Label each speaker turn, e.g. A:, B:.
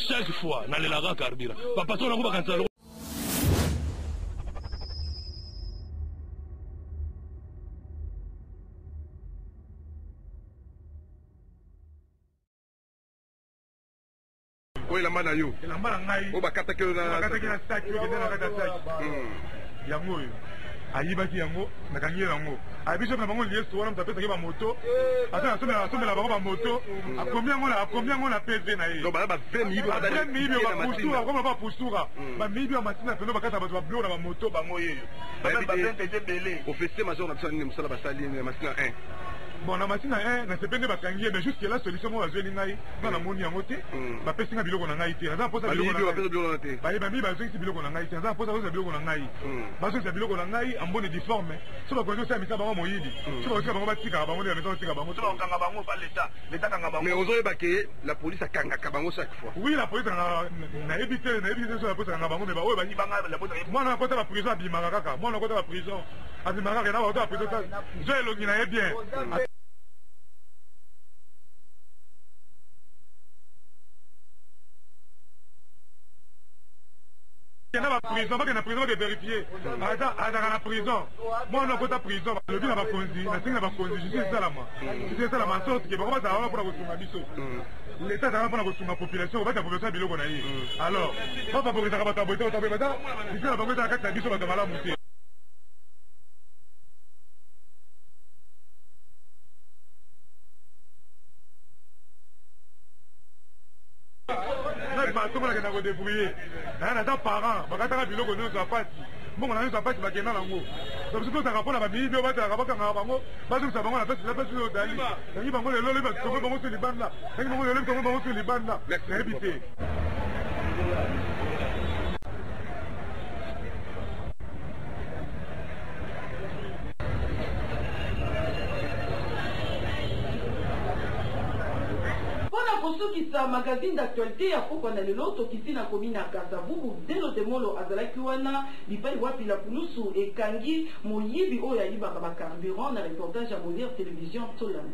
A: chaque fois dans les lagas carburant papa ton ngomba kanza
B: oui la mana yo
C: la mana ngai
B: o bakata ke na
C: saki ke na kata saki yango ayibaki yango nakangi yango abiso na bango lieso wana mtapesa ke ba moto ata nasomela bango ba moto akombia ngo na PV na ye
B: donc ba vemi ba
C: pusura comme ba pusura ba mibi ba matina peno bakata ba blo na ba moto bango yeyo ba tete belé
B: officier major na biso ni musala basali na matina 1
C: bon na matina 1 na sepende bakangi mais jusqu'à la solution mo azeli ngai na moni yango te ba pesinga biloko na ngai te na posa biloko na te ba mi ba zeki biloko na ngai te na posa biloko na ngai ba zeki biloko na ngai ambone difforme so ba kozo sa misa bango moyidi so ba kozo bango batika bango na misa tika bango so ba kanga bango pa l'état kanga bango
B: mais ozoye ba ke la police akanga ka bango chaque fois
C: oui la police na éviter so la police kanga bango mais ba oyo ba nyibanga la police moi na kota ba prison abimaka kaka moi na kota ba prison abimaka na ba kota prison zo elongi na ye bien na prison ba prison de vérifier ada na prison moi na kota prison le bi na ba konzi na singa ba konzi justice salama sorte ke ba ba za pour kosunga biso l'état za pour kosunga population ba ta population biloko na ye alors pas favoriser ba ta boito ta beta ici na ba kota kata biso ba mala muté comment on a débrouillé na ta parent bakataka biloko nyonso apasi mbongo na nyonso apasi bakenda nango sabiso tozaka mpona bamiibi oyo batalaka bakangaka bango bazongisa bango na pesi oyo odali nangi bango lelo lobi batongo bango so libanda nangi bango lelo tongo bango so libanda nayebi te
D: Kosukisa magazine d'actualité ya poko na lelo tokisi na komina Kasavubu delo demolo azalaki wana bipai wapi la pulusu ekangi moyibi oyo ayibaka ba carburant na reportage ya Molière télévision Tolanda.